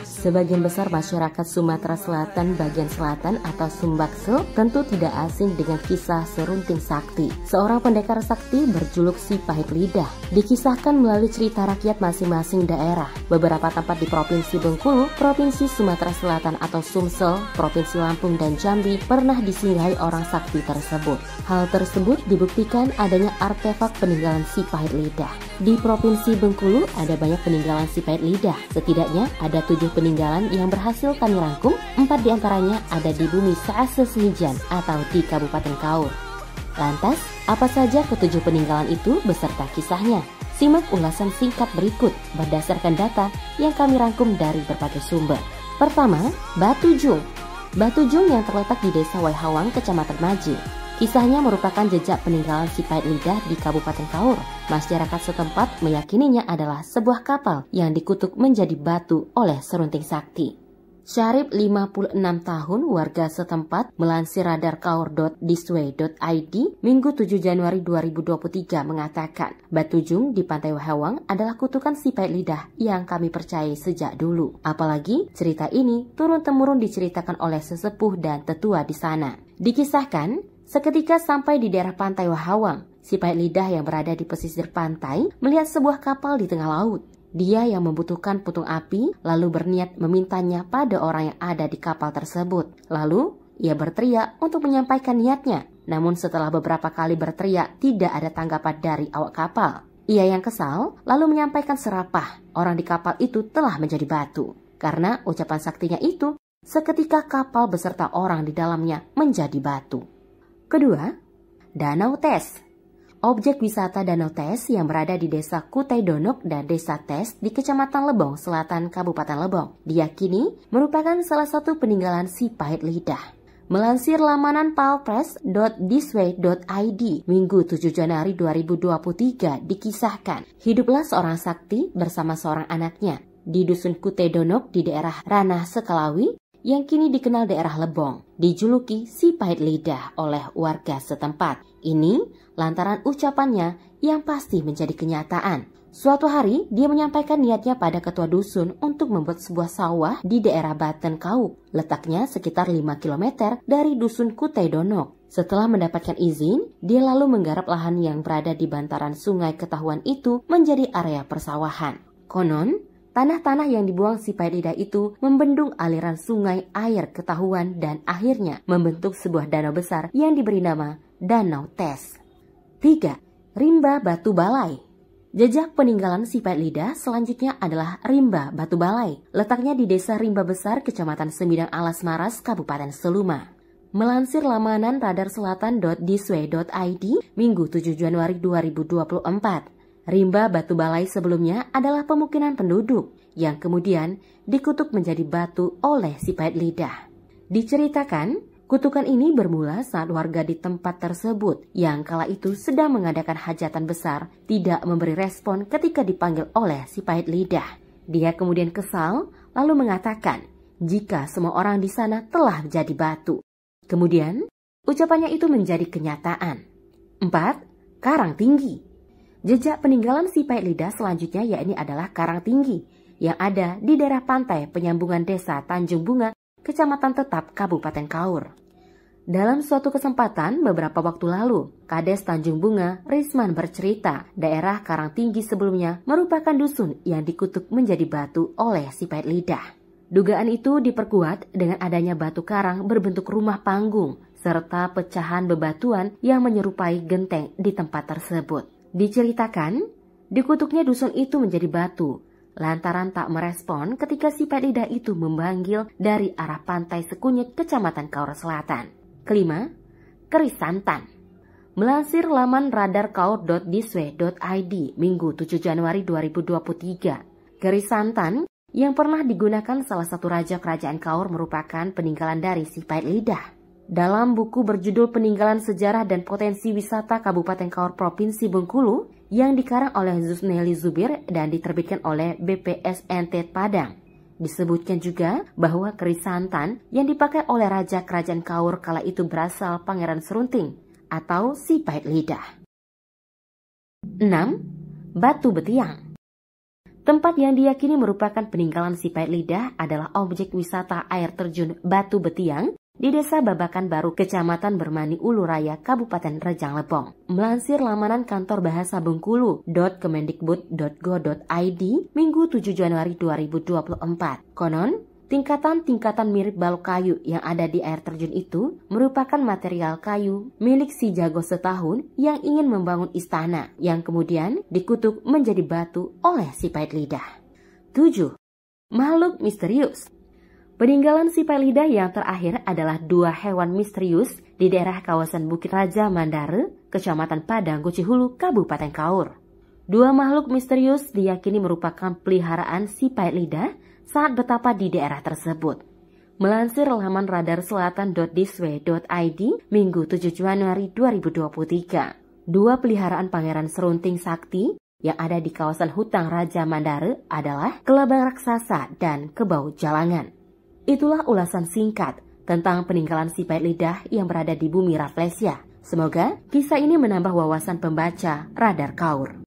Sebagian besar masyarakat Sumatera Selatan bagian selatan atau Sumbaksel tentu tidak asing dengan kisah Serunting Sakti, seorang pendekar sakti berjuluk Si Pahit Lidah. Dikisahkan melalui cerita rakyat masing-masing daerah. Beberapa tempat di Provinsi Bengkulu, Provinsi Sumatera Selatan atau Sumsel, Provinsi Lampung dan Jambi pernah disinggahi orang sakti tersebut. Hal tersebut dibuktikan adanya artefak peninggalan Si Pahit Lidah. Di Provinsi Bengkulu ada banyak peninggalan Si Pahit Lidah. Setidaknya ada 7 peninggalan yang berhasil kami rangkum. 4 diantaranya ada di bumi Saase Sehijan atau di Kabupaten Kaur. Lantas, apa saja ke-7 peninggalan itu beserta kisahnya? Simak ulasan singkat berikut berdasarkan data yang kami rangkum dari berbagai sumber. Pertama, Batu Jung. Batu Jung yang terletak di Desa Waihawang, Kecamatan Maji. Kisahnya merupakan jejak peninggalan Si Pahit Lidah di Kabupaten Kaur. Masyarakat setempat meyakininya adalah sebuah kapal yang dikutuk menjadi batu oleh Serunting Sakti. Syarif 56 tahun warga setempat melansir radar kaur.disway.id Minggu 7 Januari 2023 mengatakan Batu Jung di Pantai Waihawang adalah kutukan Si Pahit Lidah yang kami percayai sejak dulu. Apalagi cerita ini turun-temurun diceritakan oleh sesepuh dan tetua di sana. Dikisahkan seketika sampai di daerah Pantai Waihawang, Si Pahit Lidah yang berada di pesisir pantai melihat sebuah kapal di tengah laut. Dia yang membutuhkan putung api lalu berniat memintanya pada orang yang ada di kapal tersebut. Lalu ia berteriak untuk menyampaikan niatnya. Namun setelah beberapa kali berteriak tidak ada tanggapan dari awak kapal. Ia yang kesal lalu menyampaikan serapah orang di kapal itu telah menjadi batu. Karena ucapan saktinya itu seketika kapal beserta orang di dalamnya menjadi batu. Kedua, Danau Tes. Objek wisata Danau Tes yang berada di Desa Kutai Donok dan Desa Tes di Kecamatan Lebong Selatan, Kabupaten Lebong, diyakini merupakan salah satu peninggalan Si Pahit Lidah. Melansir laman palpres.disway.id Minggu 7 Januari 2023 dikisahkan, hiduplah seorang sakti bersama seorang anaknya di Dusun Kutai Donok di daerah Ranah Sekalawi yang kini dikenal daerah Lebong, dijuluki Si Pahit Lidah oleh warga setempat. Ini lantaran ucapannya yang pasti menjadi kenyataan. Suatu hari, dia menyampaikan niatnya pada ketua dusun untuk membuat sebuah sawah di daerah Baten Kauk, letaknya sekitar 5 km dari Dusun Kutai Donok. Setelah mendapatkan izin, dia lalu menggarap lahan yang berada di bantaran sungai Ketahuan itu menjadi area persawahan. Konon, tanah-tanah yang dibuang Si Pahit Lidah itu membendung aliran sungai air Ketahuan dan akhirnya membentuk sebuah danau besar yang diberi nama Danau Tes. 3. Rimba Batu Balai. Jejak peninggalan Si Pahit Lidah selanjutnya adalah Rimba Batu Balai. Letaknya di Desa Rimba Besar, Kecamatan Semidang Alas Maras, Kabupaten Seluma. Melansir lamanan radarselatan.disway.id Minggu 7 Januari 2024, Rimba Batu Balai sebelumnya adalah pemukiman penduduk yang kemudian dikutuk menjadi batu oleh Si Pahit Lidah. Diceritakan, kutukan ini bermula saat warga di tempat tersebut yang kala itu sedang mengadakan hajatan besar tidak memberi respon ketika dipanggil oleh Si Pahit Lidah. Dia kemudian kesal lalu mengatakan jika semua orang di sana telah menjadi batu. Kemudian ucapannya itu menjadi kenyataan. 4. Karang Tinggi. Jejak peninggalan Si Pahit Lidah selanjutnya yakni adalah Karang Tinggi yang ada di daerah pantai penyambungan Desa Tanjung Bunga, Kecamatan Tetap, Kabupaten Kaur. Dalam suatu kesempatan beberapa waktu lalu, Kades Tanjung Bunga, Risman bercerita daerah Karang Tinggi sebelumnya merupakan dusun yang dikutuk menjadi batu oleh Si Pahit Lidah. Dugaan itu diperkuat dengan adanya batu karang berbentuk rumah panggung serta pecahan bebatuan yang menyerupai genteng di tempat tersebut. Diceritakan, dikutuknya dusun itu menjadi batu lantaran tak merespon ketika Si Pahit Lidah itu memanggil dari arah pantai Sekunyit, Kecamatan Kaur Selatan. Kelima, Keris Santan. Melansir laman radarkaur.disway.id Minggu 7 Januari 2023, Keris Santan yang pernah digunakan salah satu raja kerajaan Kaur merupakan peninggalan dari Si Pahit Lidah. Dalam buku berjudul Peninggalan Sejarah dan Potensi Wisata Kabupaten Kaur Provinsi Bengkulu yang dikarang oleh Zusneli Zubir dan diterbitkan oleh BPSNT Padang, disebutkan juga bahwa keris santan yang dipakai oleh Raja Kerajaan Kaur kala itu berasal Pangeran Serunting atau Si Pahit Lidah. 6. Batu Betiang. Tempat yang diyakini merupakan peninggalan si Pait Lidah adalah objek wisata air terjun Batu Betiang di Desa Babakan Baru, Kecamatan Bermani Ulu Raya, Kabupaten Rejang Lebong. Melansir laman kantor bahasa Bengkulu.kemendikbud.go.id Minggu 7 Januari 2024. Konon, tingkatan-tingkatan mirip balok kayu yang ada di air terjun itu merupakan material kayu milik si jago setahun yang ingin membangun istana yang kemudian dikutuk menjadi batu oleh si Pait Lidah. 7. Makhluk misterius. Peninggalan si Pait Lidah yang terakhir adalah 2 hewan misterius di daerah kawasan Bukit Raja Mandare, Kecamatan Padang Cihulu, Kabupaten Kaur. 2 makhluk misterius diyakini merupakan peliharaan si Pait Lidah saat betapa di daerah tersebut. Melansir laman radarselatan.diswe.id Minggu 7 Januari 2023, 2 peliharaan Pangeran Serunting Sakti yang ada di kawasan Hutan Raja Mandare adalah kelabang raksasa dan kebau jalangan. Itulah ulasan singkat tentang peninggalan si Pait Lidah yang berada di bumi Rafflesia. Semoga kisah ini menambah wawasan pembaca Radar Kaur.